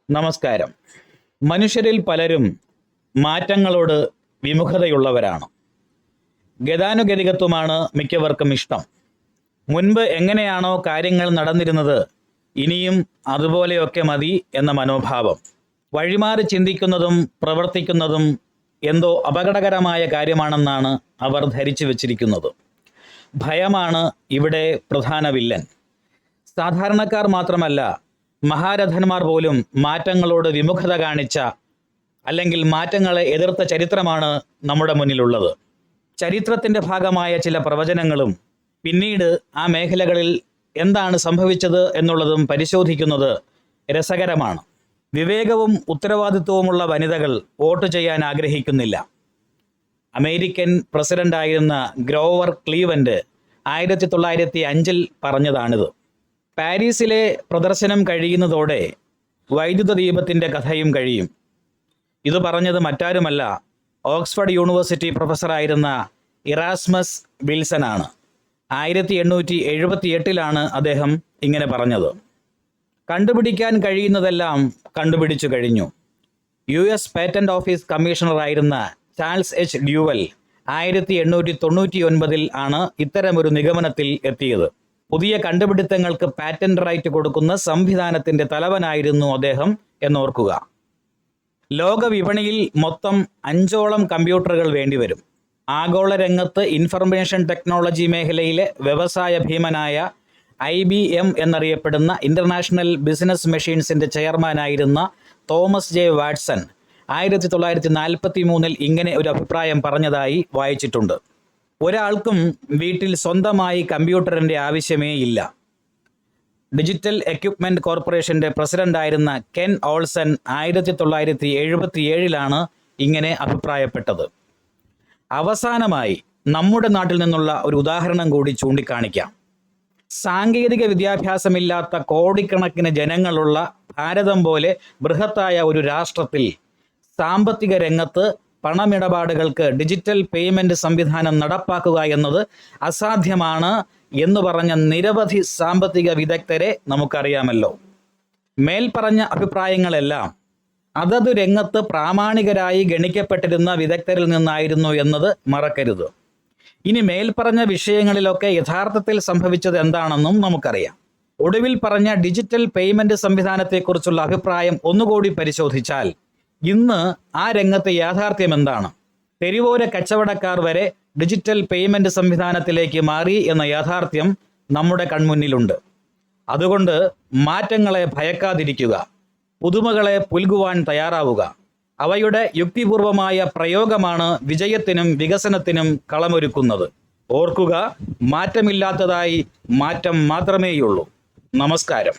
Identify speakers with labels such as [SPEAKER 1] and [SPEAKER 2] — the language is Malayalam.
[SPEAKER 1] നമസ്കാരം. മനുഷ്യരിൽ പലരും മാറ്റങ്ങളോട് വിമുഖതയുള്ളവരാണ്. ഗതാനുഗതികത്വമാണ് മിക്കവർക്കും ഇഷ്ടം. മുൻപ് എങ്ങനെയാണോ കാര്യങ്ങൾ നടന്നിരുന്നത് ഇനിയും അതുപോലെയൊക്കെ മതി എന്ന മനോഭാവം. വഴിമാറി ചിന്തിക്കുന്നതും പ്രവർത്തിക്കുന്നതും എന്തോ അപകടകരമായ കാര്യമാണെന്നാണ് അവർ ധരിച്ചു വച്ചിരിക്കുന്നത്. ഭയമാണ് ഇവിടെ പ്രധാന വില്ലൻ. സാധാരണക്കാർ മാത്രമല്ല, മഹാരഥന്മാർ പോലും മാറ്റങ്ങളോട് വിമുഖത കാണിച്ച അല്ലെങ്കിൽ മാറ്റങ്ങളെ എതിർത്ത ചരിത്രമാണ് നമ്മുടെ മുന്നിലുള്ളത്. ചരിത്രത്തിൻ്റെ ഭാഗമായ ചില പ്രവചനങ്ങളും പിന്നീട് ആ മേഖലകളിൽ എന്താണ് സംഭവിച്ചത് എന്നുള്ളതും പരിശോധിക്കുന്നത് രസകരമാണ്. വിവേകവും ഉത്തരവാദിത്വവുമുള്ള വനിതകൾ വോട്ട് ചെയ്യാൻ ആഗ്രഹിക്കുന്നില്ല. അമേരിക്കൻ പ്രസിഡന്റായിരുന്ന ഗ്രോവർ ക്ലീവൻഡ് 1905 പറഞ്ഞതാണിത്. പാരീസിലെ പ്രദർശനം കഴിയുന്നതോടെ വൈദ്യുത ദീപത്തിൻ്റെ കഥയും കഴിയും. ഇത് പറഞ്ഞത് മറ്റാരുമല്ല, ഓക്സ്ഫോർഡ് യൂണിവേഴ്സിറ്റി പ്രൊഫസറായിരുന്ന ഇറാസ്മസ് വിൽസനാണ്. 1878 അദ്ദേഹം ഇങ്ങനെ പറഞ്ഞത്. കണ്ടുപിടിക്കാൻ കഴിയുന്നതെല്ലാം കണ്ടുപിടിച്ചു കഴിഞ്ഞു. US പേറ്റന്റ് ഓഫീസ് കമ്മീഷണറായിരുന്ന ചാൾസ് എച്ച് ഡ്യൂവൽ 1899 ആണ് ഇത്തരമൊരു നിഗമനത്തിൽ എത്തിയത്. പുതിയ കണ്ടുപിടുത്തങ്ങൾക്ക് പാറ്റന്റ് റൈറ്റ് കൊടുക്കുന്ന സംവിധാനത്തിൻ്റെ തലവനായിരുന്നു അദ്ദേഹം എന്നോർക്കുക. ലോക വിപണിയിൽ മൊത്തം 5ഓളം കമ്പ്യൂട്ടറുകൾ വേണ്ടിവരും. ആഗോള രംഗത്ത് ഇൻഫർമേഷൻ ടെക്നോളജി മേഖലയിലെ വ്യവസായ ഭീമനായ IBM എന്നറിയപ്പെടുന്ന ഇൻ്റർനാഷണൽ ബിസിനസ് മെഷീൻസിൻ്റെ ചെയർമാനായിരുന്ന തോമസ് ജെ വാട്സൺ 1943 ഇങ്ങനെ ഒരു അഭിപ്രായം പറഞ്ഞതായി വായിച്ചിട്ടുണ്ട്. ഒരാൾക്കും വീട്ടിൽ സ്വന്തമായി കമ്പ്യൂട്ടറിൻ്റെ ആവശ്യമേ ഇല്ല. ഡിജിറ്റൽ എക്യുപ്മെൻറ്റ് കോർപ്പറേഷൻ്റെ പ്രസിഡൻ്റായിരുന്ന കെൻ ഓൾസൺ 1977 ഇങ്ങനെ അഭിപ്രായപ്പെട്ടത്. അവസാനമായി നമ്മുടെ നാട്ടിൽ നിന്നുള്ള ഒരു ഉദാഹരണം കൂടി ചൂണ്ടിക്കാണിക്കാം. സാങ്കേതിക വിദ്യാഭ്യാസമില്ലാത്ത കോടിക്കണക്കിന് ജനങ്ങളുള്ള ഭാരതം പോലെ ബൃഹത്തായ ഒരു രാഷ്ട്രത്തിൽ സാമ്പത്തിക രംഗത്ത് പണമിടപാടുകൾക്ക് ഡിജിറ്റൽ പേയ്മെൻറ്റ് സംവിധാനം നടപ്പാക്കുക എന്നത് അസാധ്യമാണ് എന്ന് പറഞ്ഞ നിരവധി സാമ്പത്തിക വിദഗ്ധരെ നമുക്കറിയാമല്ലോ. മേൽപ്പറഞ്ഞ അഭിപ്രായങ്ങളെല്ലാം അതത് രംഗത്ത് പ്രാമാണികരായി ഗണിക്കപ്പെട്ടിരുന്ന വിദഗ്ധരിൽ നിന്നായിരുന്നു എന്നത് മറക്കരുത്. ഇനി മേൽപ്പറഞ്ഞ വിഷയങ്ങളിലൊക്കെ യഥാർത്ഥത്തിൽ സംഭവിച്ചത് എന്താണെന്നും നമുക്കറിയാം. ഒടുവിൽ പറഞ്ഞ ഡിജിറ്റൽ പേയ്മെൻറ്റ് സംവിധാനത്തെക്കുറിച്ചുള്ള അഭിപ്രായം ഒന്നുകൂടി പരിശോധിച്ചാൽ ഇന്ന് ആ രംഗത്തെ യാഥാർത്ഥ്യം എന്താണ്? തെരുവോര കച്ചവടക്കാർ വരെ ഡിജിറ്റൽ പേയ്മെൻറ്റ് സംവിധാനത്തിലേക്ക് മാറി എന്ന യാഥാർത്ഥ്യം നമ്മുടെ കൺമുന്നിലുണ്ട്. അതുകൊണ്ട് മാറ്റങ്ങളെ ഭയക്കാതിരിക്കുക, പുതുമകളെ പുൽകുവാൻ തയ്യാറാവുക. അവയുടെ യുക്തിപൂർവമായ പ്രയോഗമാണ് വിജയത്തിനും വികസനത്തിനും കളമൊരുക്കുന്നത്. ഓർക്കുക, മാറ്റമില്ലാത്തതായി മാറ്റം മാത്രമേയുള്ളൂ. നമസ്കാരം.